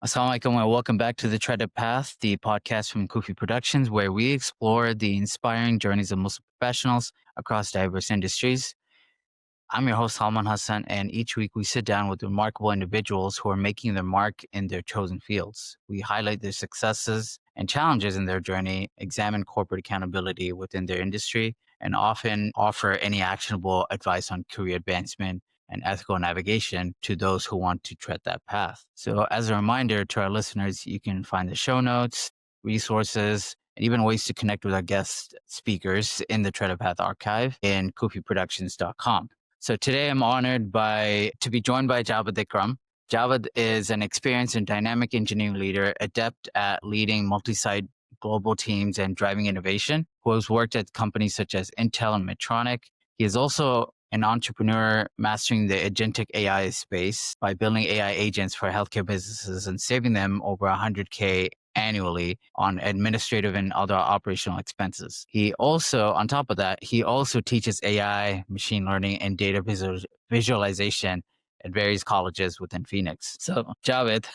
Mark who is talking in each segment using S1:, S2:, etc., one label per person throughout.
S1: Assalamu alaikum and welcome back to The Treaded Path, the podcast from Kufi Productions, where we explore the inspiring journeys of Muslim professionals across diverse industries. I'm your host, Salman Hasan, and each week we sit down with remarkable individuals who are making their mark in their chosen fields. We highlight their successes and challenges in their journey, examine corporate accountability within their industry, and often offer any actionable advice on career advancement and ethical navigation to those who want to tread that path. So, as a reminder to our listeners, you can find the show notes, resources, and even ways to connect with our guest speakers in the Tread Path archive in kufiproductions.com. So today I'm honored to be joined by Javaid Ikram. Javed is an experienced and dynamic engineering leader, adept at leading multi-site global teams and driving innovation, who has worked at companies such as Intel and Medtronic. He is also an entrepreneur mastering the Agentic AI space by building AI agents for healthcare businesses and saving them over 100K annually on administrative and other operational expenses. On top of that, he also teaches AI, machine learning, and data visualization at various colleges within Phoenix. So, Javed,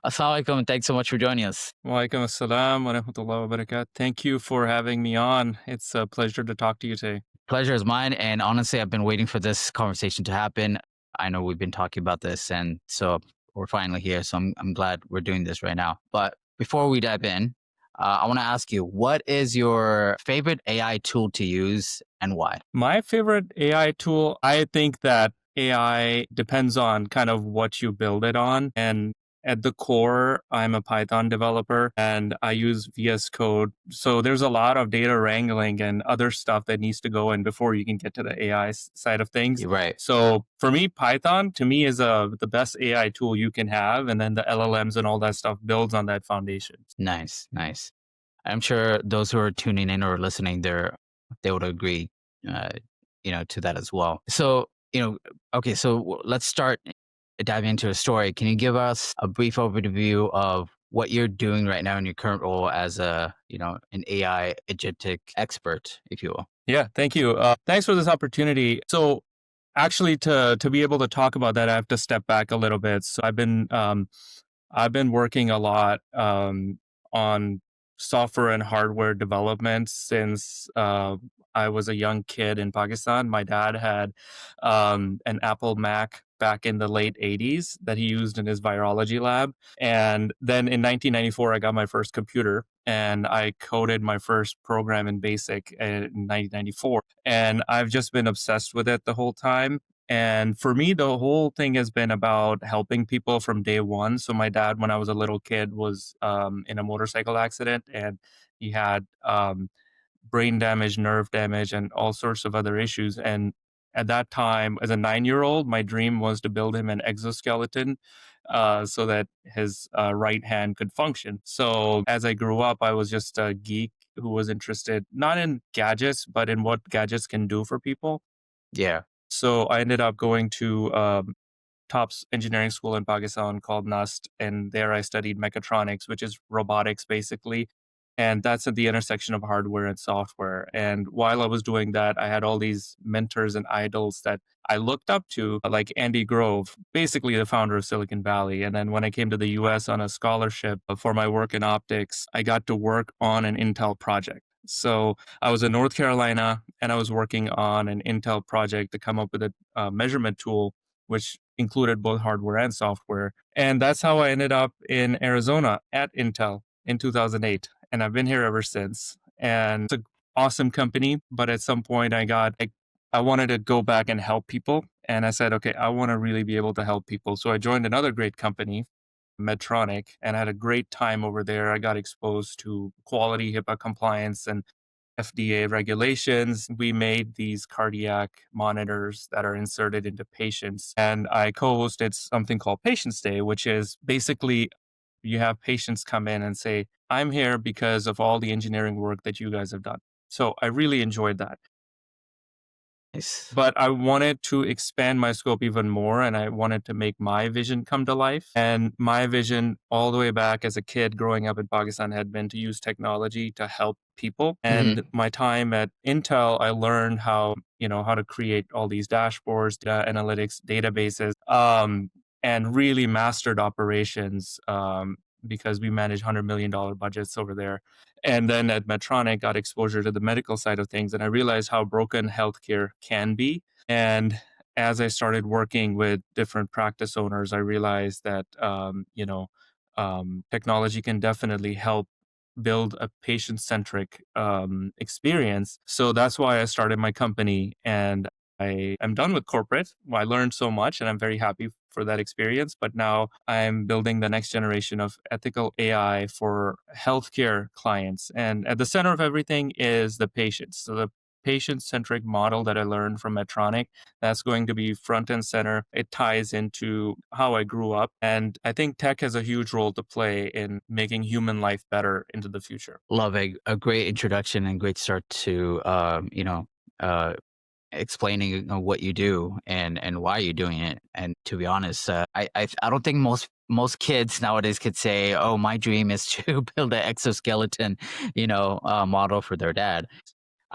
S1: assalamu alaikum, and thanks so much for joining us.
S2: Walaikum assalam wa rahmatullahi wa barakatuh. Thank you for having me on. It's a pleasure to talk to you today.
S1: Pleasure is mine. And honestly, I've been waiting for this conversation to happen. I know we've been talking about this, and so we're finally here. So I'm glad we're doing this right now. But before we dive in, I want to ask you, what is your favorite AI tool to use and why?
S2: My favorite AI tool, I think that AI depends on kind of what you build it on. And at the core, I'm a Python developer and I use VS Code. So there's a lot of data wrangling and other stuff that needs to go in before you can get to the AI side of things.
S1: You're right.
S2: So for me, Python to me is the best AI tool you can have. And then the LLMs and all that stuff builds on that foundation.
S1: Nice. I'm sure those who are tuning in or listening, they would agree, to that as well. So, okay, so let's start diving into a story. Can you give us a brief overview of what you're doing right now in your current role as an AI agentic expert, if you will?
S2: Yeah, thank you. Thanks for this opportunity. So actually to be able to talk about that, I have to step back a little bit. So I've been working a lot on software and hardware development since I was a young kid in Pakistan. My dad had an Apple Mac back in the late 80s that he used in his virology lab. And then in 1994, I got my first computer and I coded my first program in BASIC in 1994. And I've just been obsessed with it the whole time. And for me, the whole thing has been about helping people from day one. So my dad, when I was a little kid, was in a motorcycle accident and he had brain damage, nerve damage, and all sorts of other issues. And at that time, as a 9-year-old, my dream was to build him an exoskeleton so that his right hand could function. So as I grew up, I was just a geek who was interested not in gadgets, but in what gadgets can do for people.
S1: Yeah.
S2: So I ended up going to top engineering school in Pakistan called NUST, and there I studied mechatronics, which is robotics basically. And that's at the intersection of hardware and software. And while I was doing that, I had all these mentors and idols that I looked up to, like Andy Grove, basically the founder of Silicon Valley. And then when I came to the US on a scholarship for my work in optics, I got to work on an Intel project. So I was in North Carolina and I was working on an Intel project to come up with a measurement tool, which included both hardware and software. And that's how I ended up in Arizona at Intel in 2008. And I've been here ever since. And it's an awesome company. But at some point I wanted to go back and help people. And I said, okay, I want to really be able to help people. So I joined another great company, Medtronic, and I had a great time over there. I got exposed to quality, HIPAA compliance, and FDA regulations. We made these cardiac monitors that are inserted into patients. And I co hosted something called Patient Stay, which is basically you have patients come in and say, I'm here because of all the engineering work that you guys have done. So I really enjoyed that.
S1: Nice.
S2: But I wanted to expand my scope even more and I wanted to make my vision come to life. And my vision all the way back as a kid growing up in Pakistan had been to use technology to help people. And my time at Intel, I learned how to create all these dashboards, data analytics, databases. and really mastered operations, because we manage $100 million budgets over there. And then at Medtronic, got exposure to the medical side of things, and I realized how broken healthcare can be. And as I started working with different practice owners, I realized that technology can definitely help build a patient centric experience. So that's why I started my company, and I am done with corporate. I learned so much, and I'm very happy for that experience. But now I'm building the next generation of ethical AI for healthcare clients. And at the center of everything is the patient. So the patient centric model that I learned from Medtronic, that's going to be front and center. It ties into how I grew up. And I think tech has a huge role to play in making human life better into the future.
S1: Love a great introduction and great start to uh, explaining what you do and why you're doing it. And to be honest, I don't think most kids nowadays could say, "Oh, my dream is to build an exoskeleton, model for their dad."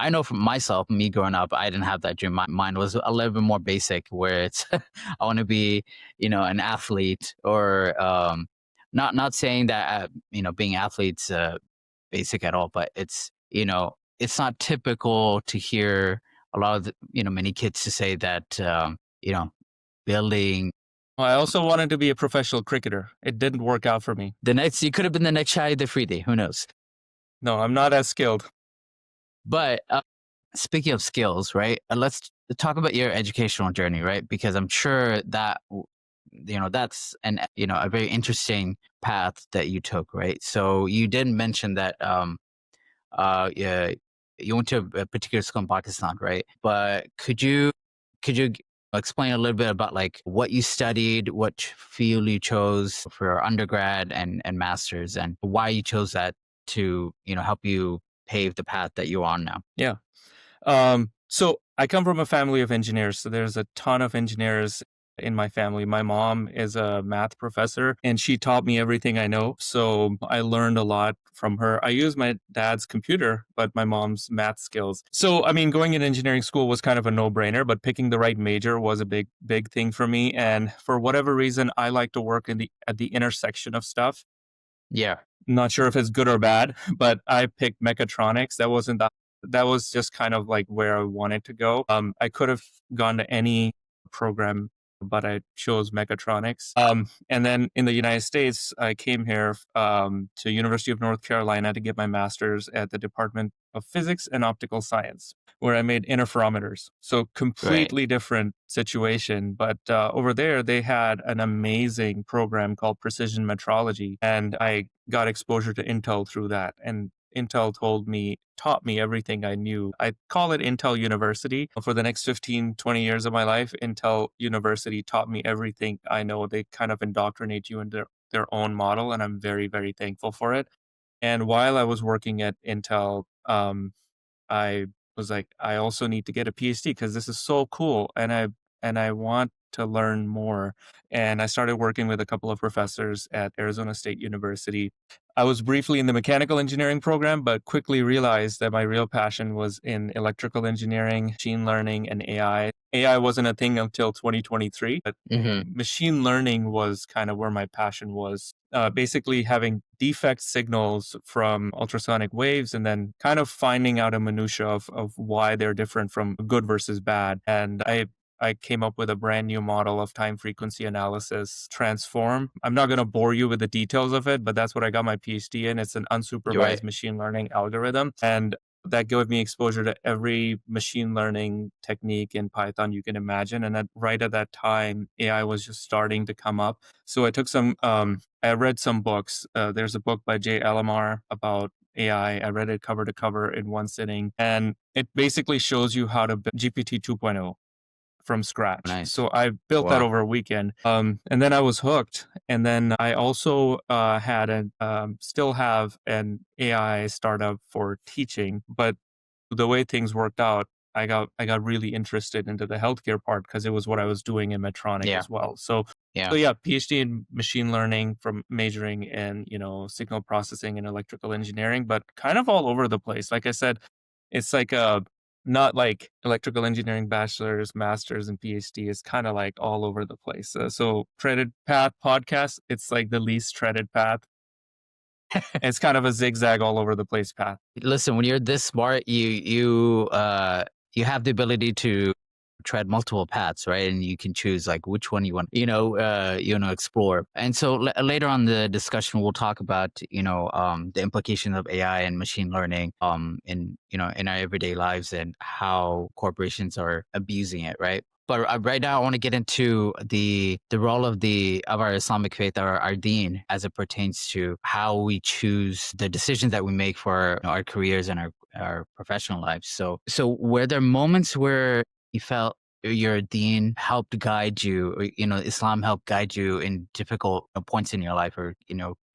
S1: I know from myself, me growing up, I didn't have that dream. Mine was a little bit more basic, where it's I want to be, an athlete, or not saying that being athletes basic at all, but it's not typical to hear a lot of many kids to say that building
S2: Well, I also wanted to be a professional cricketer. It didn't work out for me.
S1: the next you could have been the next Shahid Afridi, who knows?
S2: No, I'm not as skilled.
S1: But speaking of skills, right? Let's talk about your educational journey, right? Because I'm sure that that's a very interesting path that you took, right? So you did mention that yeah, you went to a particular school in Pakistan, right? But could you explain a little bit about like what you studied, what field you chose for undergrad and masters, and why you chose that to help you pave the path that you're on now?
S2: Yeah. So I come from a family of engineers. So there's a ton of engineers in my family. My mom is a math professor and she taught me everything I know. So I learned a lot from her. I use my dad's computer, but my mom's math skills. So, I mean, going in engineering school was kind of a no brainer, but picking the right major was a big thing for me. And for whatever reason, I like to work at the intersection of stuff.
S1: Yeah,
S2: Not sure if it's good or bad, but I picked mechatronics. That was just kind of like where I wanted to go. I could have gone to any program, but I chose mechatronics. And then in the United States, I came here to University of North Carolina to get my master's at the Department of Physics and Optical Science, where I made interferometers. So
S1: right.
S2: completely different situation. But over there, they had an amazing program called precision metrology, and I got exposure to Intel through that. And Intel taught me everything I knew. I call it Intel University. For the next 15, 20 years of my life, Intel University taught me everything I know. They kind of indoctrinate you into their own model, and I'm very, very thankful for it. And while I was working at Intel, I was like, I also need to get a PhD because this is so cool, and I want to learn more. And I started working with a couple of professors at Arizona State University. I was briefly in the mechanical engineering program, but quickly realized that my real passion was in electrical engineering, machine learning, and AI. AI wasn't a thing until 2023, but
S1: Hmm.
S2: machine learning was kind of where my passion was. Basically, having defect signals from ultrasonic waves and then kind of finding out a minutia of why they're different from good versus bad. And I came up with a brand new model of time frequency analysis transform. I'm not going to bore you with the details of it, but that's what I got my PhD in. It's an
S1: You're right.
S2: unsupervised machine learning algorithm. And that gave me exposure to every machine learning technique in Python you can imagine. And right at that time, AI was just starting to come up. So I read some books. There's a book by Jay Alamar about AI. I read it cover to cover in one sitting. And it basically shows you how to build GPT 2.0 from scratch.
S1: Nice.
S2: So I built that
S1: Wow.
S2: over a weekend. And then I was hooked. And then I also still have an AI startup for teaching. But the way things worked out, I got really interested into the healthcare part because it was what I was doing in Medtronic
S1: Yeah.
S2: as well. So
S1: Yeah.
S2: so yeah, PhD in machine learning from majoring in, signal processing and electrical engineering, but kind of all over the place. Like I said, it's like not like electrical engineering bachelor's, master's, and PhD is kind of like all over the place. So treaded path podcast, it's like the least treaded path. It's kind of a zigzag all over the place path.
S1: Listen, when you're this smart, you have the ability to tread multiple paths, right? And you can choose like which one you want, explore. And so later on in the discussion, we'll talk about, the implications of AI and machine learning, in our everyday lives and how corporations are abusing it, right? But right now, I want to get into the role of our Islamic faith, our deen, as it pertains to how we choose the decisions that we make for our careers and our professional lives. So were there moments where you felt your deen helped guide you, or, Islam helped guide you in difficult points in your life, or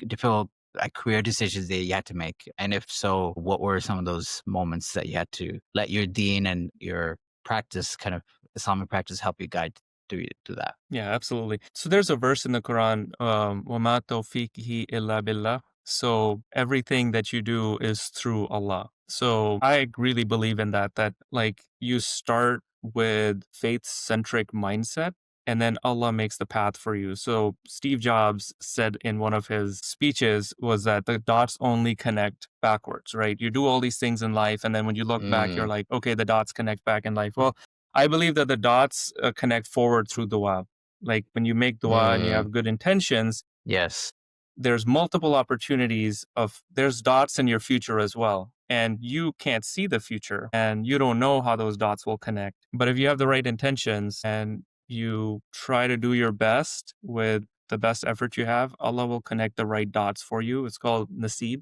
S1: difficult career decisions that you had to make? And if so, what were some of those moments that you had to let your deen and your practice, kind of Islamic practice, help you guide to that?
S2: Yeah, absolutely. So there's a verse in the Quran, وَمَا تَوْفِيقِهِ إِلَّا بِاللَّهِ. So everything that you do is through Allah. So I really believe in that like you start with faith-centric mindset and then Allah makes the path for you. So Steve Jobs said in one of his speeches was that the dots only connect backwards, right? You do all these things in life and then when you look back, you're
S1: Mm,
S2: like, okay, the dots connect back in life. Well, I believe that the dots connect forward through dua. Like when you make dua and you
S1: mm,
S2: have good intentions,
S1: yes.
S2: there's multiple opportunities there's dots in your future as well. And you can't see the future and you don't know how those dots will connect. But if you have the right intentions and you try to do your best with the best effort you have, Allah will connect the right dots for you. It's called nasib.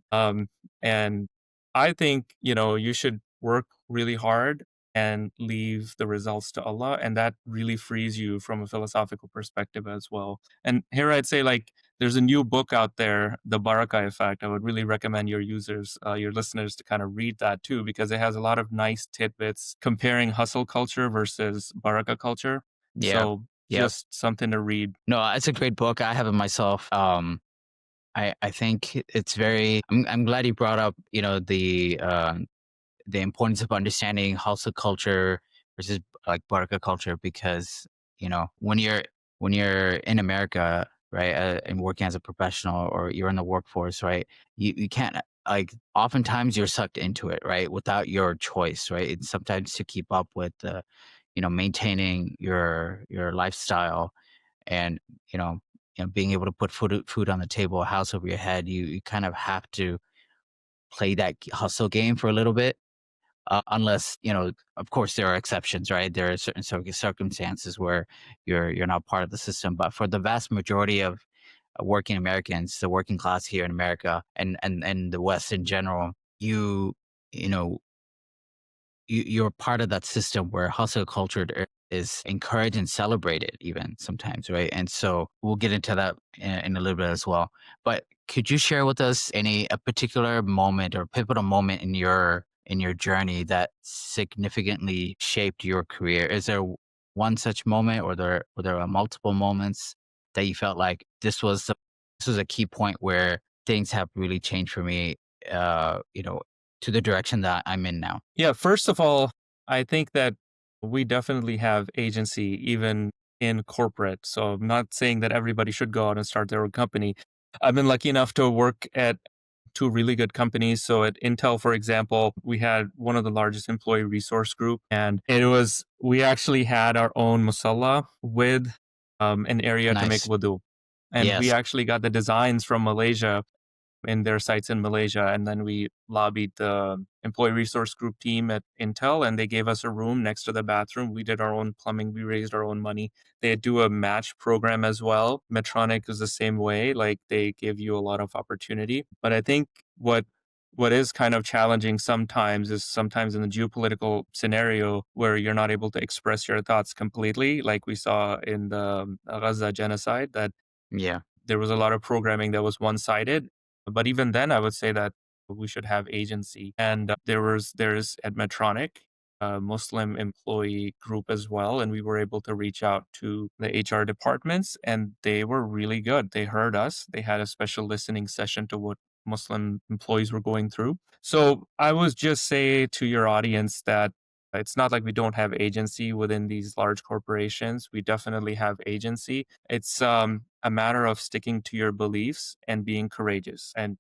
S2: And I think, you should work really hard and leave the results to Allah. And that really frees you from a philosophical perspective as well. And here I'd say, like, there's a new book out there, The Baraka Effect. I would really recommend your listeners to kind of read that too, because it has a lot of nice tidbits comparing hustle culture versus Baraka culture.
S1: Yeah.
S2: So
S1: Yep.
S2: just something to read.
S1: No, it's a great book. I have it myself. I think it's very. I'm glad you brought up, the importance of understanding hustle culture versus like barca culture, because when you're in America, right, and working as a professional, or you're in the workforce, right, you can't, like, oftentimes you're sucked into it, right, without your choice, right, and sometimes to keep up with the maintaining your lifestyle, and you know being able to put food on the table, a house over your head, you kind of have to play that hustle game for a little bit, unless, of course, there are exceptions, right? There are certain circumstances where you're not part of the system. But for the vast majority of working Americans, the working class here in America, and the West in general, you know you're part of that system where hustle culture is encouraged and celebrated, even sometimes, right? And so we'll get into that in a little bit as well. But could you share with us a particular moment or pivotal moment in your journey that significantly shaped your career? Is there one such moment, or there are multiple moments that you felt like this was a key point where things have really changed for me, to the direction that I'm in now?
S2: Yeah, first of all, I think that we definitely have agency even in corporate. So I'm not saying that everybody should go out and start their own company. I've been lucky enough to work at two really good companies. So at Intel, for example, we had one of the largest employee resource group, and we actually had our own musalla with an area to make
S1: Nice.
S2: wudu. And we
S1: Yes.
S2: actually got the designs from Malaysia in their sites in Malaysia. And then we lobbied the employee resource group team at Intel, and they gave us a room next to the bathroom. We did our own plumbing, we raised our own money. They do a match program as well. Medtronic is the same way, like they give you a lot of opportunity. But I think what is kind of challenging sometimes is sometimes in the geopolitical scenario where you're not able to express your thoughts completely, like we saw in the Gaza genocide, that
S1: Yeah.
S2: there was a lot of programming that was one-sided. But even then, I would say that we should have agency. And there's at Medtronic a Muslim employee group as well, and we were able to reach out to the HR departments, and they were really good. They heard us. They had a special listening session to what Muslim employees were going through. So I would just say to your audience that It's not like we don't have agency within these large corporations. We definitely have agency. It's a matter of sticking to your beliefs and being courageous. And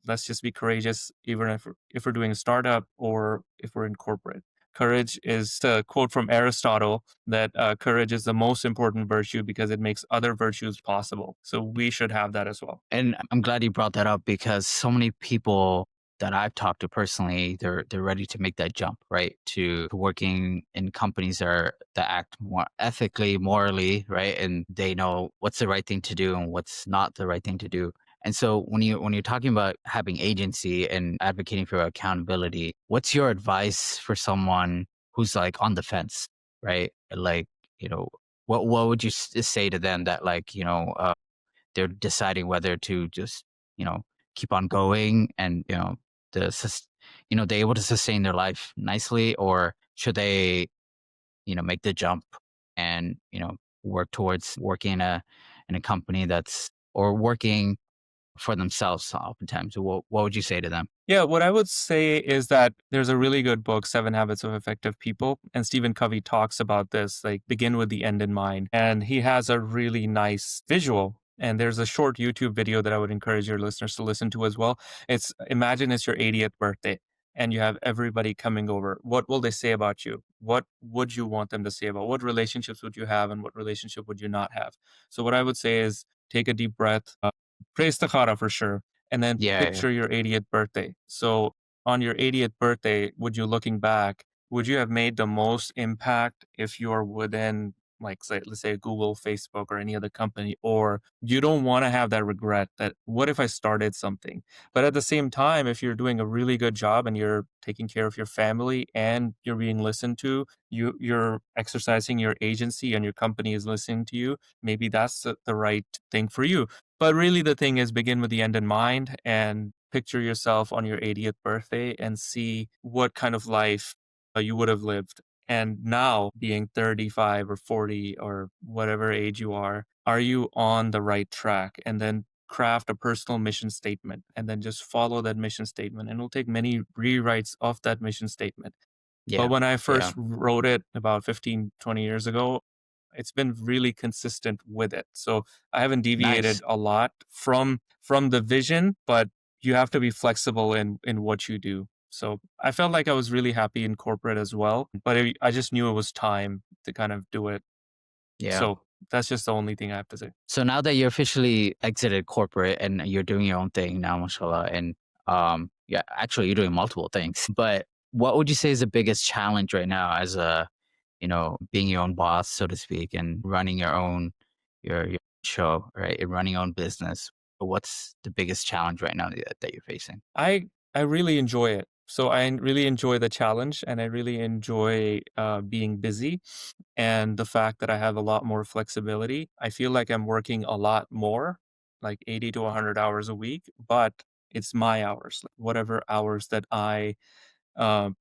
S2: let's just be courageous, even if we're doing a startup or if we're in corporate. Courage is a quote from Aristotle that courage is the most important virtue because it makes other virtues possible. So we should have that as well.
S1: And I'm glad you brought that up because so many people that I've talked to personally, they're ready to make that jump, right? To working in companies that act more ethically, morally, right? And they know what's the right thing to do and what's not the right thing to do. And so when you're talking about having agency and advocating for accountability, what's your advice for someone who's like on the fence, right? Like, you know, what would you say to them that like, they're deciding whether to just, keep on going and, the, they're able to sustain their life nicely, or should they, make the jump and, work towards working in a company or working for themselves oftentimes. What would you say to them?
S2: Yeah, what I would say is that there's a really good book, Seven Habits of Effective People, and Stephen Covey talks about this, like begin with the end in mind. And he has a really nice visual. And there's a short YouTube video that I would encourage your listeners to listen to as well. It's imagine it's your 80th birthday and you have everybody coming over. What will they say about you? What would you want them to say about what relationships would you have and what relationship would you not have? So what I would say is take a deep breath, pray istikhara for sure, and then
S1: Yeah, yeah.
S2: picture your 80th birthday. So on your 80th birthday, would you looking back, would you have made the most impact if you're within like say let's say Google, Facebook, or any other company, or you don't want to have that regret that what if I started something? But at the same time, if you're doing a really good job and you're taking care of your family and you're being listened to, you're exercising your agency and your company is listening to you, maybe that's the right thing for you. But really, the thing is begin with the end in mind and picture yourself on your 80th birthday and see what kind of life you would have lived. And now, being 35 or 40 or whatever age you are you on the right track? And then craft a personal mission statement and then just follow that mission statement. And it'll take many rewrites of that mission statement. But
S1: Yeah.
S2: when I
S1: Yeah.
S2: first wrote it about 15, 20 years ago, it's been really consistent with it. So I haven't
S1: Nice.
S2: deviated a lot from the vision, but you have to be flexible in what you do. So I felt like I was really happy in corporate as well, but I just knew it was time to kind of do it.
S1: Yeah.
S2: So that's just the only thing I have to say.
S1: So now that you're officially exited corporate and you're doing your own thing now, mashallah, and yeah, actually you're doing multiple things. But what would you say is the biggest challenge right now as being your own boss, so to speak, and running your show, right? And running your own business. What's the biggest challenge right now that you're facing?
S2: I really enjoy it. So I really enjoy the challenge and I really enjoy being busy and the fact that I have a lot more flexibility. I feel like I'm working a lot more, like 80 to 100 hours a week, but it's my hours, like whatever hours that I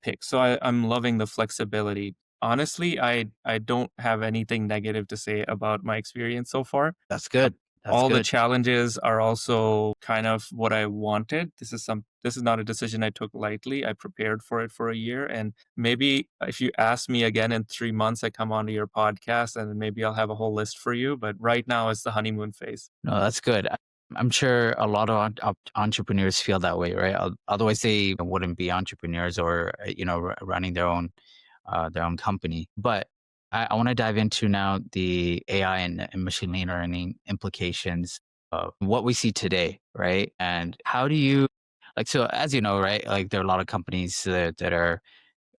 S2: pick. So I'm loving the flexibility. Honestly, I don't have anything negative to say about my experience so far.
S1: That's good. That's
S2: All the
S1: good.
S2: challenges are also kind of what I wanted. This is not a decision I took lightly. I prepared for it for a year, and maybe if you ask me again in 3 months, I come onto your podcast, and then maybe I'll have a whole list for you. But right now, it's the honeymoon phase.
S1: No, that's good. I'm sure a lot of entrepreneurs feel that way, right? Otherwise, they wouldn't be entrepreneurs or running their own company. But I want to dive into now the AI and machine learning implications of what we see today, right? And how do you so as you know, right? Like there are a lot of companies that are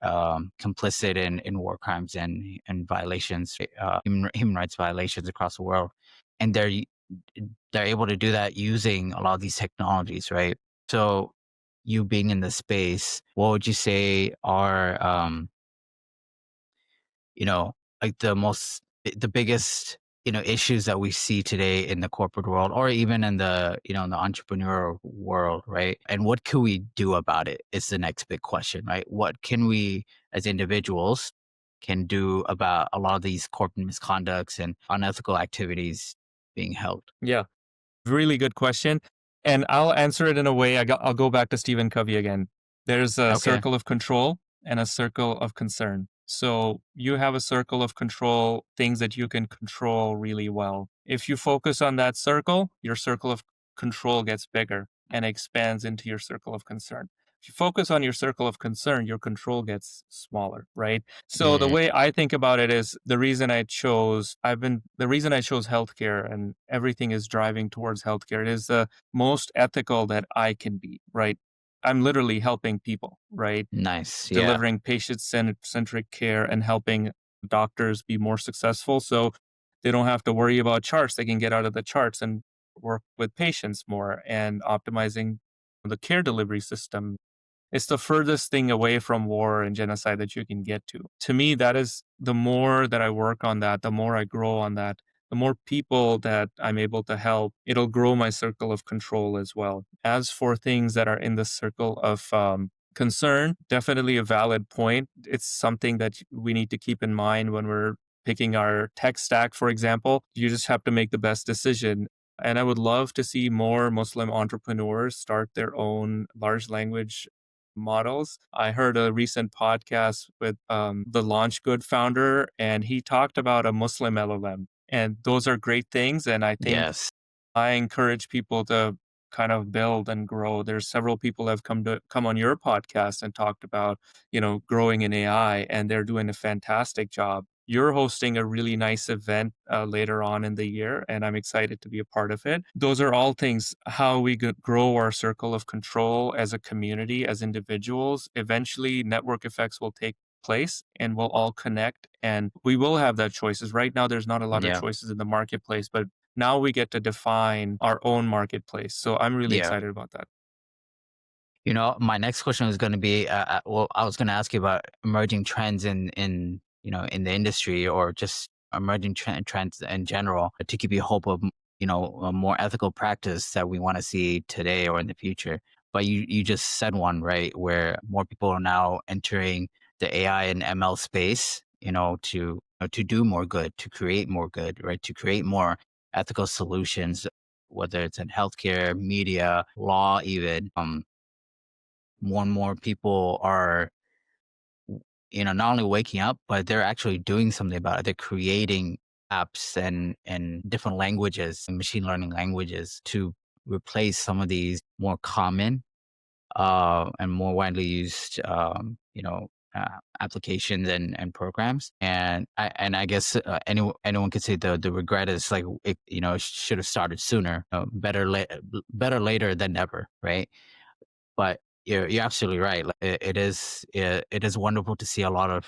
S1: complicit in war crimes and violations, human rights violations across the world, and they're able to do that using a lot of these technologies, right? So, you being in the space, what would you say are you know, like the biggest, issues that we see today in the corporate world or even in the entrepreneurial world, right? And what can we do about it is the next big question, right? What can we as individuals can do about a lot of these corporate misconducts and unethical activities being held?
S2: Yeah, really good question, and I'll answer it in a way. I'll go back to Stephen Covey again. There's a
S1: Okay.
S2: circle of control and a circle of concern. So you have a circle of control, things that you can control really well. If you focus on that circle, your circle of control gets bigger and expands into your circle of concern. If you focus on your circle of concern, your control gets smaller, right? So the
S1: Mm,
S2: way I think about it is the reason I chose healthcare and everything is driving towards healthcare. It is the most ethical that I can be, right? I'm literally helping people, right?
S1: nice. Yeah.
S2: Delivering patient-centric care and helping doctors be more successful so they don't have to worry about charts. They can get out of the charts and work with patients more and optimizing the care delivery system. It's the furthest thing away from war and genocide that you can get to. To me, that is the more that I work on that, the more I grow on that, the more people that I'm able to help, it'll grow my circle of control as well. As for things that are in the circle of concern, definitely a valid point. It's something that we need to keep in mind when we're picking our tech stack, for example. You just have to make the best decision. And I would love to see more Muslim entrepreneurs start their own large language models. I heard a recent podcast with the Launch Good founder, and he talked about a Muslim LLM. And those are great things. And I think
S1: Yes.
S2: I encourage people to kind of build and grow. There's several people that have come on your podcast and talked about, growing in AI, and they're doing a fantastic job. You're hosting a really nice event later on in the year, and I'm excited to be a part of it. Those are all things how we could grow our circle of control as a community, as individuals. Eventually, network effects will take place and we'll all connect and we will have that choices. Right now, there's not a lot of
S1: Yeah.
S2: choices in the marketplace, but now we get to define our own marketplace. So I'm really
S1: Yeah.
S2: excited about that.
S1: My next question was going to be, well, I was going to ask you about emerging trends in the industry or just emerging trends in general to give you hope of, a more ethical practice that we want to see today or in the future. But you just said one, right, where more people are now entering the AI and ML space, to do more good, to create more good, right, to create more ethical solutions, whether it's in healthcare, media, law, even. More and more people are, not only waking up, but they're actually doing something about it. They're creating apps and different languages and machine learning languages to replace some of these more common and more widely used, applications and programs. And I guess anyone could say the regret is like it should have started sooner. Better later than never, right? But you're absolutely right. Like, it is wonderful to see a lot of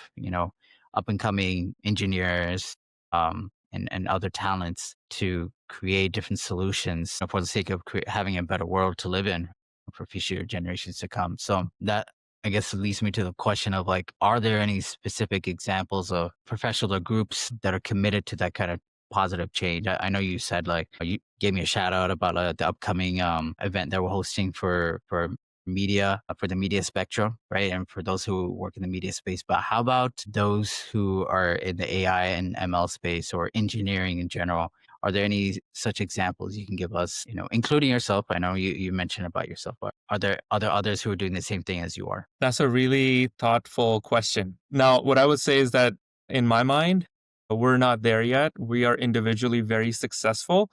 S1: up and coming engineers and other talents to create different solutions for the sake of having a better world to live in for future generations to come. So that, I guess, leads me to the question of like, are there any specific examples of professional or groups that are committed to that kind of positive change? I know you said like you gave me a shout out about the upcoming event that we're hosting for media, for the media spectrum, right? And for those who work in the media space. But how about those who are in the AI and ML space or engineering in general? Are there any such examples you can give us, including yourself? I know you mentioned about yourself, but are there others who are doing the same thing as you are?
S2: That's a really thoughtful question. Now, what I would say is that in my mind, we're not there yet. We are individually very successful,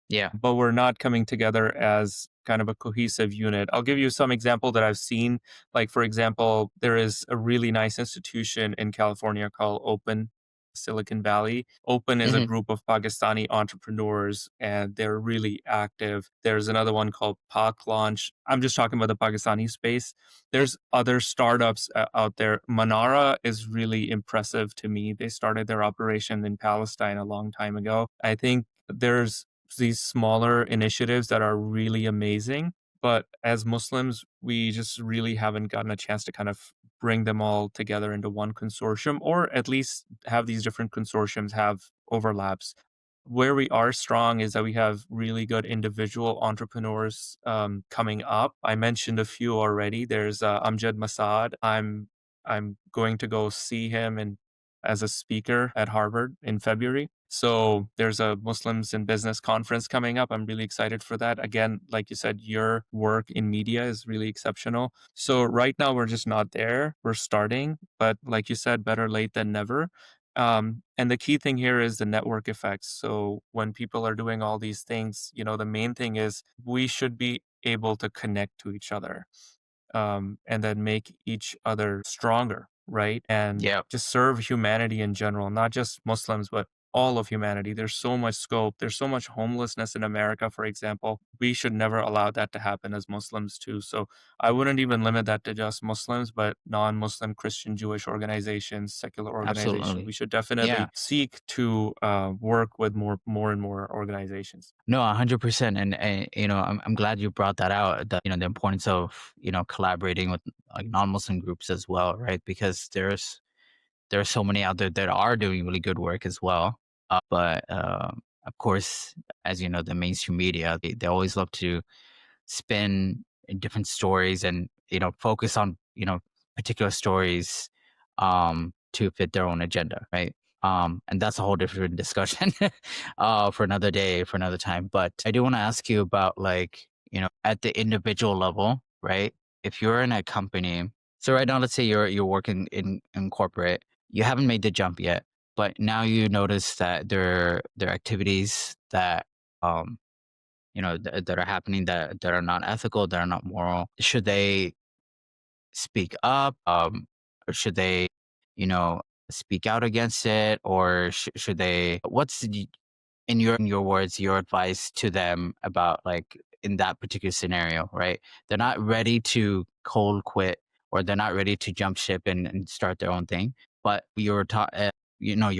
S1: Yeah.
S2: but we're not coming together as kind of a cohesive unit. I'll give you some example that I've seen. Like, for example, there is a really nice institution in California called Open Silicon Valley. Open is a
S1: Hmm.
S2: group of Pakistani entrepreneurs and they're really active. There's another one called Pak Launch. I'm just talking about the Pakistani space. There's other startups out there. Manara is really impressive to me. They started their operation in Palestine a long time ago. I think there's these smaller initiatives that are really amazing. But as Muslims, we just really haven't gotten a chance to kind of bring them all together into one consortium, or at least have these different consortiums have overlaps. Where we are strong is that we have really good individual entrepreneurs coming up. I mentioned a few already. There's Amjad Masad. I'm going to go see him in as a speaker at Harvard in February. So there's a Muslims in Business conference coming up. I'm really excited for that. Again, like you said, your work in media is really exceptional. So right now we're just not there. We're starting, but like you said, better late than never. And the key thing here is the network effects. So when people are doing all these things, the main thing is we should be able to connect to each other, and then make each other stronger, right? And
S1: Yeah,
S2: just serve humanity in general, not just Muslims, but all of humanity. There's so much scope. There's so much homelessness in America, for example. We should never allow that to happen as Muslims too. So I wouldn't even limit that to just Muslims, but non-Muslim, Christian, Jewish organizations, secular organizations.
S1: absolutely.
S2: We should
S1: Yeah.
S2: definitely seek to work with more and more organizations.
S1: No, 100%. And I'm glad you brought that out, the importance of, collaborating with like non-Muslim groups as well, right? Because there are so many out there that are doing really good work as well. But of course, as you know, the mainstream media, they always love to spin different stories and, focus on, particular stories to fit their own agenda, right? And that's a whole different discussion for another day, for another time. But I do want to ask you about, like, at the individual level, right? If you're in a company, so right now, let's say you're working in corporate, you haven't made the jump yet, but now you notice that there are activities that um that are happening that are not ethical, that are not moral. Should they speak up, or should they, you know, speak out against it, or should they? In your words, your advice to them about, like, in that particular scenario, right? They're not ready to cold quit, or they're not ready to jump ship and start their own thing. But you're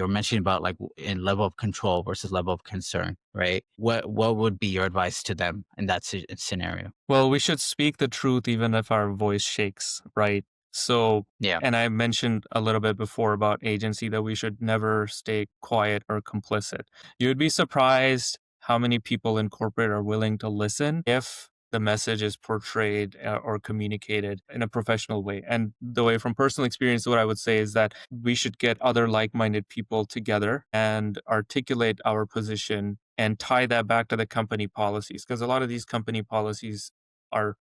S1: mentioning about, like, in level of control versus level of concern, right? What would be your advice to them in that scenario?
S2: Well, we should speak the truth even if our voice shakes, right? So,
S1: Yeah.
S2: and I mentioned a little bit before about agency that we should never stay quiet or complicit. You would be surprised how many people in corporate are willing to listen if the message is portrayed or communicated in a professional way. And the way from personal experience, what I would say is that we should get other like minded people together and articulate our position and tie that back to the company policies. Because a lot of these company policies are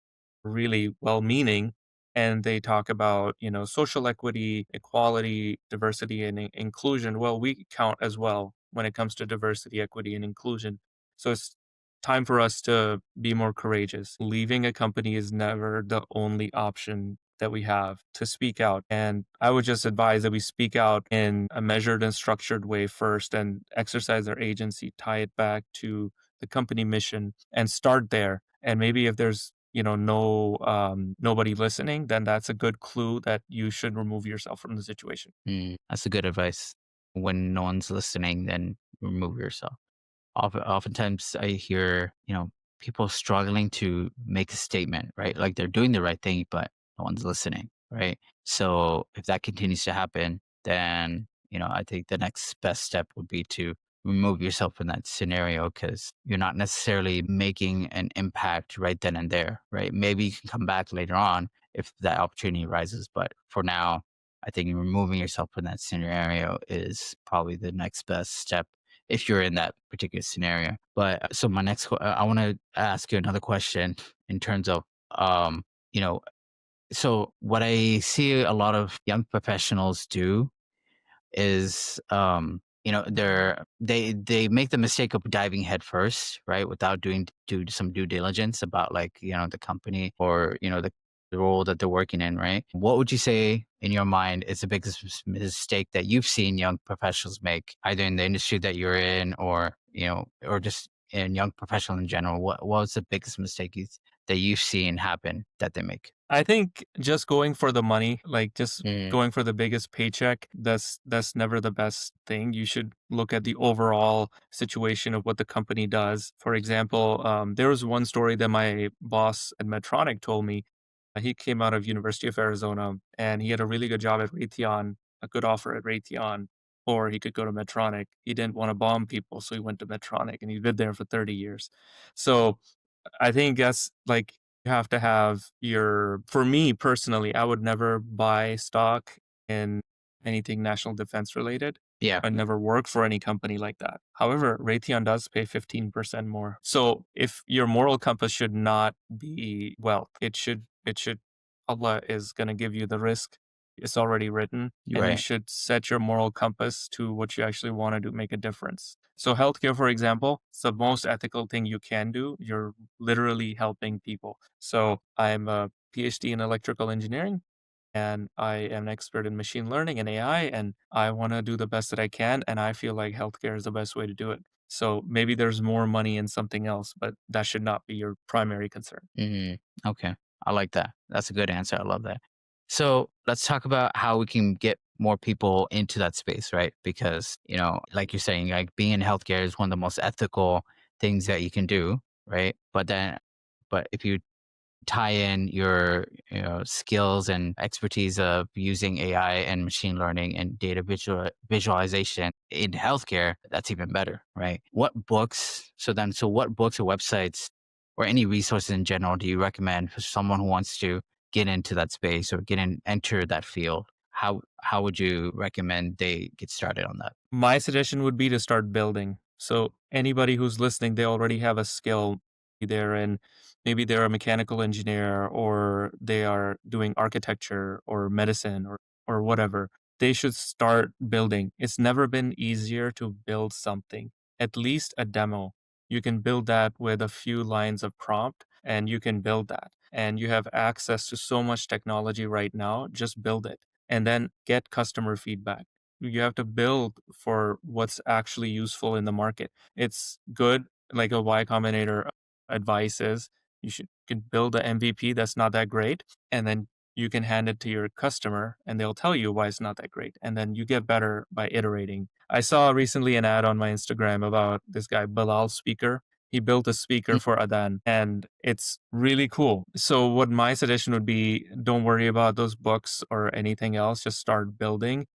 S2: really well meaning and they talk about, social equity, equality, diversity, and inclusion. Well, we count as well when it comes to diversity, equity, and inclusion. So it's time for us to be more courageous. Leaving a company is never the only option that we have to speak out. And I would just advise that we speak out in a measured and structured way first and exercise our agency, tie it back to the company mission and start there. And maybe if there's nobody listening, then that's a good clue that you should remove yourself from the situation.
S1: That's a good advice. When no one's listening, then remove yourself. Oftentimes I hear, people struggling to make a statement, right? Like, they're doing the right thing, but no one's listening, right? So if that continues to happen, then, I think the next best step would be to remove yourself from that scenario, because you're not necessarily making an impact right then and there, right? Maybe you can come back later on if that opportunity arises. But for now, I think removing yourself from that scenario is probably the next best step if you're in that particular scenario. But so my I want to ask you another question in terms of, you know, so what I see a lot of young professionals do is, they make the mistake of diving headfirst, right, without do some due diligence about, like, the company, or the role that they're working in, right? What would you say in your mind is the biggest mistake that you've seen young professionals make, either in the industry that you're in, or just in young professionals in general? What was the biggest mistake that you've seen happen that they make?
S2: I think just going for the money, like just
S1: Mm,
S2: going for the biggest paycheck, that's never the best thing. You should look at the overall situation of what the company does. For example, there was one story that my boss at Medtronic told me. He came out of University of Arizona and he had a really good job at Raytheon, a good offer at Raytheon, or he could go to Medtronic. He didn't want to bomb people, so he went to Medtronic and he's been there for 30 years. So I think that's like you have to have for me personally, I would never buy stock in anything national defense related.
S1: Yeah.
S2: I never worked for any company like that. However, Raytheon does pay 15% more. So if your moral compass should not be wealth, it should Allah is going to give you the risk. It's already written,
S1: You're
S2: and you
S1: right.
S2: should set your moral compass to what you actually want to do, make a difference. So healthcare, for example, it's the most ethical thing you can do. You're literally helping people. So I'm a PhD in electrical engineering, and I am an expert in machine learning and AI, and I want to do the best that I can. And I feel like healthcare is the best way to do it. So maybe there's more money in something else, but that should not be your primary concern.
S1: Mhm. Okay. I like that. That's a good answer. I love that. So let's talk about how we can get more people into that space, right? Because, like you're saying, like being in healthcare is one of the most ethical things that you can do, right? But if you tie in your skills and expertise of using AI and machine learning and data visualization in healthcare, that's even better, right? What books or websites or any resources in general do you recommend for someone who wants to get into that space or enter that field? How would you recommend they get started on that?
S2: My suggestion would be to start building. So anybody who's listening, they already have a skill there, and maybe they're a mechanical engineer or they are doing architecture or medicine or whatever. They should start building. It's never been easier to build something, at least a demo. You can build that with a few lines of prompt and you can build that. And you have access to so much technology right now. Just build it and then get customer feedback. You have to build for what's actually useful in the market. It's good, like a Y Combinator advice is you should could build a MVP that's not that great, and then you can hand it to your customer and they'll tell you why it's not that great. And then you get better by iterating. I saw recently an ad on my Instagram about this guy, Bilal Speaker. He built a speaker
S1: Mm.
S2: for Adan and it's really cool. So, what my suggestion would be, don't worry about those books or anything else, just start building.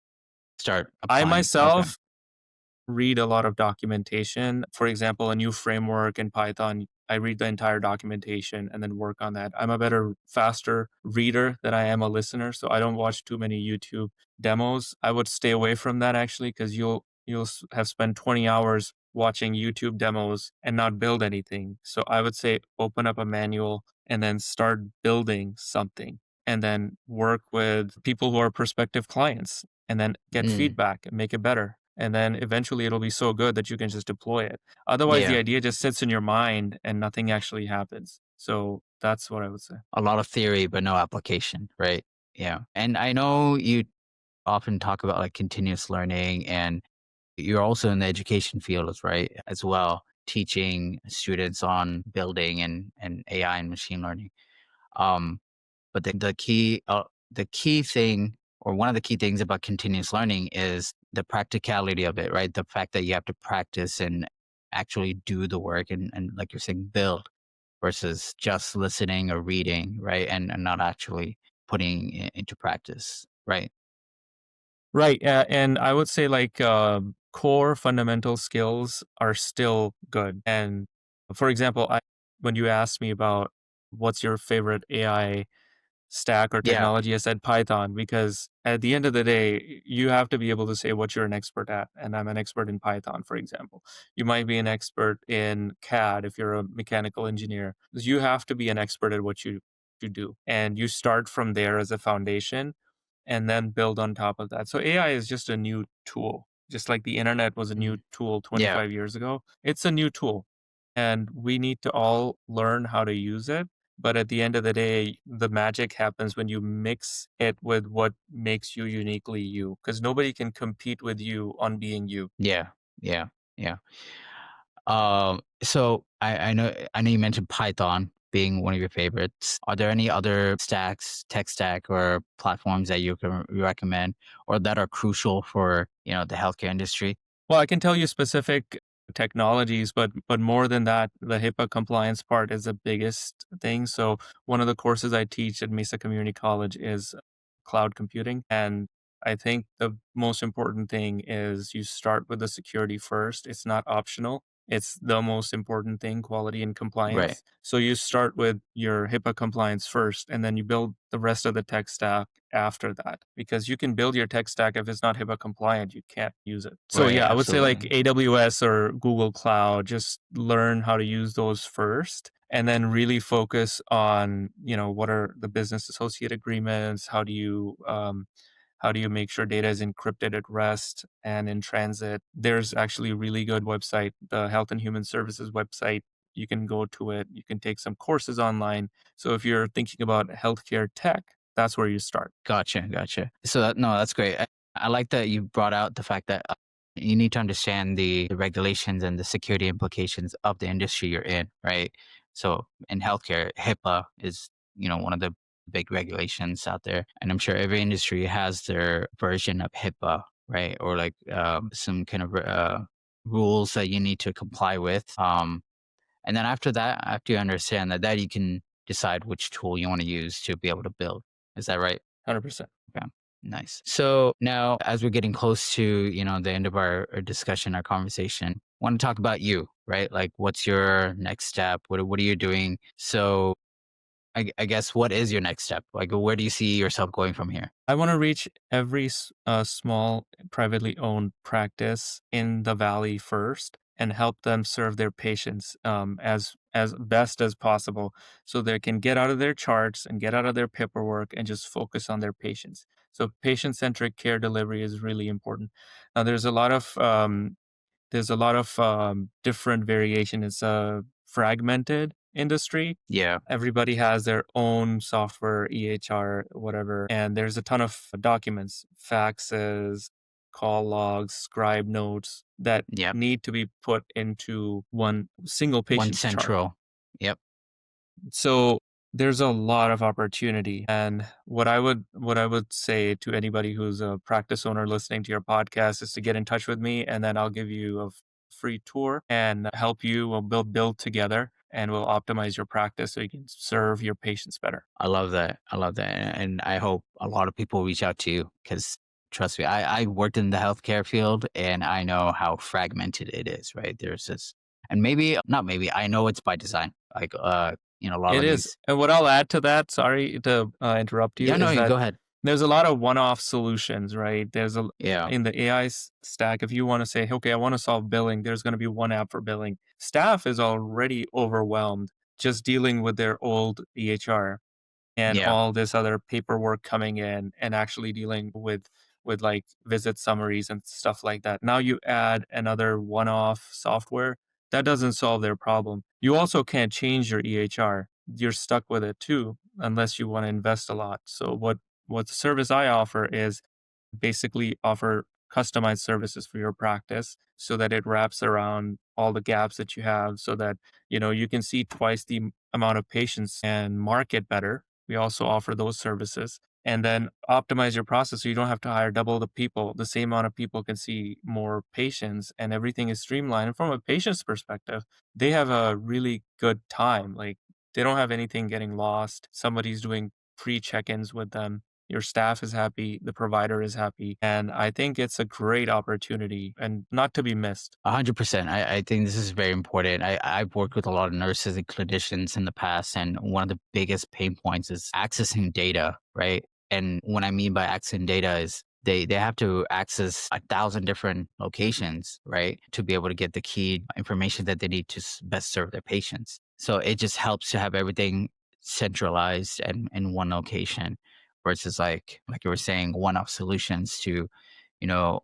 S1: Start
S2: I
S1: applying. Okay.
S2: myself read a lot of documentation. For example, a new framework in Python, I read the entire documentation and then work on that. I'm a better, faster reader than I am a listener, so I don't watch too many YouTube demos. I would stay away from that actually because you'll have spent 20 hours watching YouTube demos and not build anything. So I would say open up a manual and then start building something and then work with people who are prospective clients and then get
S1: Mm,
S2: feedback and make it better. And then eventually it'll be so good that you can just deploy it. Otherwise, the
S1: yeah.
S2: idea just sits in your mind and nothing actually happens. So that's what I would say.
S1: A lot of theory, but no application, right? Yeah. And I know you often talk about like continuous learning and you're also in the education field as well, teaching students on building and AI and machine learning. Um, but the key thing or one of the key things about continuous learning is the practicality of it, right? The fact that you have to practice and actually do the work and like you're saying, build versus just listening or reading, right? And not actually putting it into practice, right?
S2: Right. And I would say like core fundamental skills are still good. And for example, when you asked me about what's your favorite AI stack or
S1: Yeah.
S2: technology, I said Python because at the end of the day, you have to be able to say what you're an expert at. And I'm an expert in Python, for example. You might be an expert in CAD if you're a mechanical engineer. You have to be an expert at what you do. And you start from there as a foundation and then build on top of that. So AI is just a new tool. Just like the internet was a new
S1: Mm.
S2: tool
S1: Yeah.
S2: 25 years ago, it's a new tool. And we need to all learn how to use it, but at the end of the day, the magic happens when you mix it with what makes you uniquely you, because nobody can compete with you on being you.
S1: Yeah. Yeah. Yeah. So I know you mentioned Python being one of your favorites. Are there any other tech stack or platforms that you recommend or that are crucial for, the healthcare industry?
S2: Well, I can tell you specific technologies, but more than that, the HIPAA compliance part is the biggest thing. So one of the courses I teach at Mesa Community College is cloud computing. And I think the most important thing is you start with the security first. It's not optional. It's the most important thing, quality and
S1: Right.
S2: compliance. So you start with your HIPAA compliance first, and then you build the rest of the tech stack after that. Because you can build your tech stack if it's not HIPAA compliant, you can't use it. So
S1: Right.
S2: yeah, I would say like
S1: Absolutely.
S2: AWS or Google Cloud, just learn how to use those first and then really focus on, what are the business associate agreements? How do you make sure data is encrypted at rest and in transit? There's actually a really good website, the Health and Human Services website. You can go to it. You can take some courses online. So if you're thinking about healthcare tech, that's where you start.
S1: Gotcha. Gotcha. So no, that's great. I like that you brought out the fact that you need to understand the regulations and the security implications of the industry you're in, right? So in healthcare, HIPAA is, one of the big regulations out there. And I'm sure every industry has their version of HIPAA, right? Or like some kind of rules that you need to comply with. And then after that, after you understand that you can decide which tool you want to use to be able to build. Is that right?
S2: 100%.
S1: Okay. Nice. So now, as we're getting close to the end of our discussion, our conversation, I want to talk about you, right? Like, what's your next step? What are you doing? So, I guess, what is your next step? Like, where do you see yourself going from here?
S2: I want to reach every small privately owned practice in the valley first and help them serve their patients as best as possible, so they can get out of their charts and get out of their paperwork and just focus on their patients. So patient centric care delivery is really important. Now there's a lot of different variation. It's a fragmented industry.
S1: Yeah.
S2: Everybody has their own software, EHR, whatever, and there's a ton of documents, faxes, call logs, scribe notes that
S1: Yep.
S2: need to be put into one single
S1: One
S2: patient's chart.
S1: central. Yep.
S2: So there's a lot of opportunity. And what I would say to anybody who's a practice owner listening to your podcast is to get in touch with me, and then I'll give you a free tour and help you. We'll build together and we'll optimize your practice so you can serve your patients better.
S1: I love that. I love that. And I hope a lot of people reach out to you because trust me, I worked in the healthcare field and I know how fragmented it is, right? There's this, and maybe, not maybe, I know it's by design. Like, a lot
S2: It
S1: of
S2: is.
S1: these.
S2: And what I'll add to that, sorry to interrupt you,
S1: Yeah, no,
S2: is
S1: you
S2: that
S1: go ahead.
S2: there's a lot of one-off solutions, right?
S1: Yeah.
S2: In the AI stack, if you want to say, okay, I want to solve billing, there's going to be one app for billing. Staff is already overwhelmed just dealing with their old EHR and
S1: Yeah.
S2: all this other paperwork coming in and actually dealing with like visit summaries and stuff like that. Now you add another one-off software that doesn't solve their problem. You also can't change your EHR. You're stuck with it too unless you want to invest a lot. So what the service I offer is basically offer customized services for your practice so that it wraps around all the gaps that you have so that you can see twice the amount of patients and market better. We also offer those services and then optimize your process so you don't have to hire double the people. The same amount of people can see more patients and everything is streamlined. And from a patient's perspective, they have a really good time. Like they don't have anything getting lost. Somebody's doing pre check-ins with them, your staff is happy, the provider is happy. And I think it's a great opportunity and not to be missed.
S1: 100%. I think this is very important. I've worked with a lot of nurses and clinicians in the past, and one of the biggest pain points is accessing data, right? And what I mean by accessing data is they have to access 1,000 different locations, right, to be able to get the key information that they need to best serve their patients. So it just helps to have everything centralized and in one location versus like you were saying, one-off solutions to,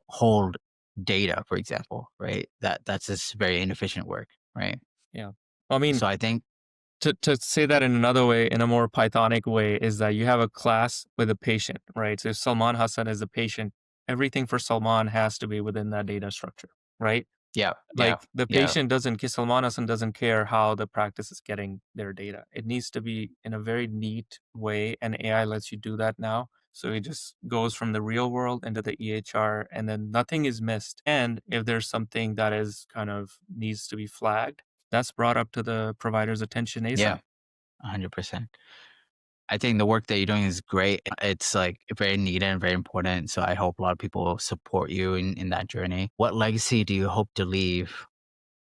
S1: hold data, for example, right? That's just very inefficient work, right?
S2: Yeah. I mean,
S1: So I think,
S2: to say that in another way, in a more Pythonic way, is that you have a class with a patient, right? So if Salman Hasan is the patient, everything for Salman has to be within that data structure, right?
S1: yeah, yeah,
S2: Like the
S1: yeah,
S2: patient Salman Hasan doesn't care how the practice is getting their data. It needs to be in a very neat way, and AI lets you do that now. So it just goes from the real world into the EHR, and then nothing is missed. And if there's something that is kind of needs to be flagged, that's brought up to the provider's attention
S1: yeah,
S2: ASAP.
S1: 100%. I think the work that you're doing is great. It's like very needed and very important. So I hope a lot of people will support you in that journey. What legacy do you hope to leave?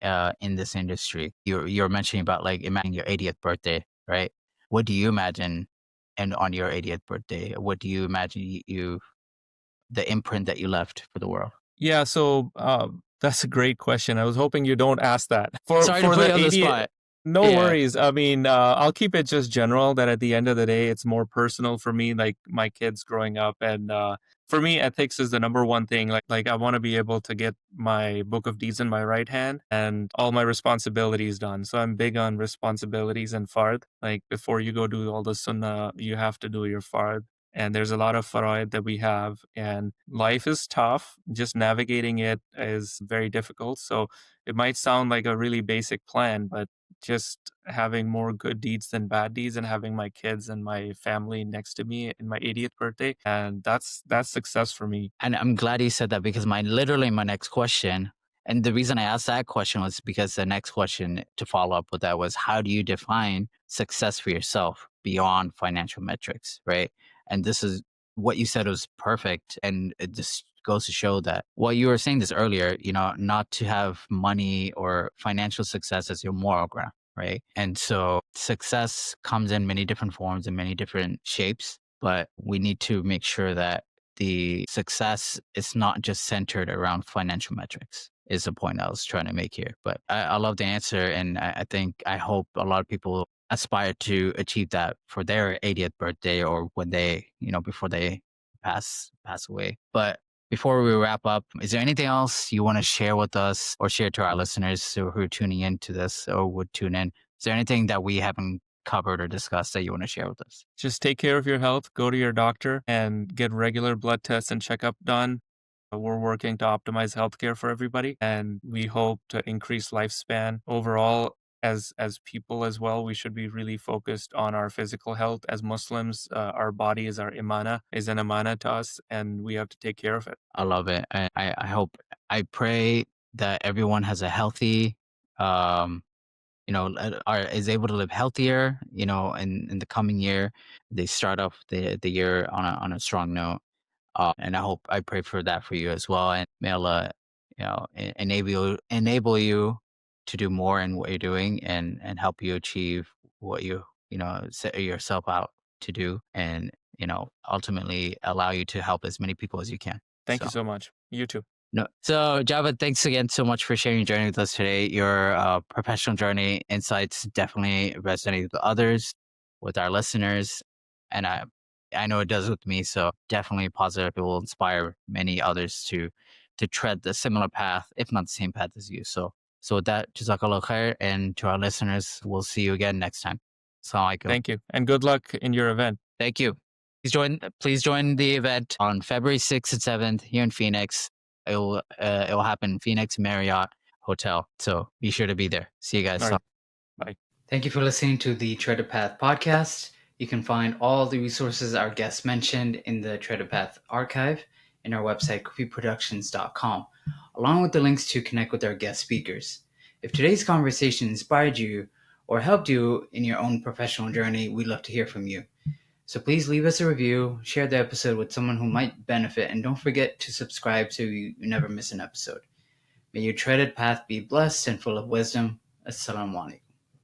S1: in this industry? You're mentioning about like imagining your 80th birthday, right? What do you imagine, and on your 80th birthday, what do you imagine the imprint that you left for the world?
S2: Yeah, so that's a great question. I was hoping you don't ask that. For
S1: Sorry to put
S2: the
S1: you on the
S2: 80,
S1: spot.
S2: no
S1: Yeah.
S2: worries. I mean, I'll keep it just general that at the end of the day, it's more personal for me, like my kids growing up. And for me, ethics is the number one thing. Like I want to be able to get my book of deeds in my right hand and all my responsibilities done. So I'm big on responsibilities and fard. Like before you go do all the sunnah, you have to do your fard. And there's a lot of faraid that we have, and life is tough. Just navigating it is very difficult. So it might sound like a really basic plan, but just having more good deeds than bad deeds and having my kids and my family next to me in my 80th birthday, and that's success for me.
S1: And I'm glad you said that, because literally my next question, and the reason I asked that question was because the next question to follow up with that was, how do you define success for yourself beyond financial metrics, right? And this is what you said was perfect. And it just goes to show that what you were saying this earlier, not to have money or financial success as your moral ground, right? And so success comes in many different forms and many different shapes, but we need to make sure that the success is not just centered around financial metrics, is the point I was trying to make here. But I love the answer. And I hope a lot of people aspire to achieve that for their 80th birthday, or when they, before they pass away. But before we wrap up, is there anything else you want to share with us, or share to our listeners who are tuning into this or would tune in? Is there anything that we haven't covered or discussed that you want to share with us?
S2: Just take care of your health, go to your doctor, and get regular blood tests and checkup done. We're working to optimize healthcare for everybody, and we hope to increase lifespan overall. As people as well, we should be really focused on our physical health. As Muslims, our body is our imana, is an imana to us, and we have to take care of it.
S1: I love it. I pray that everyone has a healthy, um, is able to live healthier, in the coming year. They start off the year on a strong note. And I pray for that for you as well. And may Allah, enable you to do more in what you're doing, and help you achieve what you set yourself out to do, and, ultimately allow you to help as many people as you can.
S2: Thank you
S1: So.
S2: so much. You too.
S1: No. So, Javed, thanks again so much for sharing your journey with us today. Your professional journey insights definitely resonate with others, with our listeners, and I know it does with me. So, definitely positive. It will inspire many others to tread the similar path, if not the same path as you. So with that, Jazakallah khair, and to our listeners, we'll see you again next time. Assalamu alaikum.
S2: Thank you, and good luck in your event.
S1: Thank you. Please join the event on February 6th and 7th here in Phoenix. It will happen in Phoenix Marriott Hotel. So be sure to be there. See you guys.
S2: All right. Bye.
S1: Thank you for listening to the Tread Path podcast. You can find all the resources our guests mentioned in the Tread Path archive in our website, coffeeproductions.com, along with the links to connect with our guest speakers. If today's conversation inspired you or helped you in your own professional journey, we'd love to hear from you. So please leave us a review, share the episode with someone who might benefit, and don't forget to subscribe so you never miss an episode. May your treaded path be blessed and full of wisdom. Assalamu alaikum.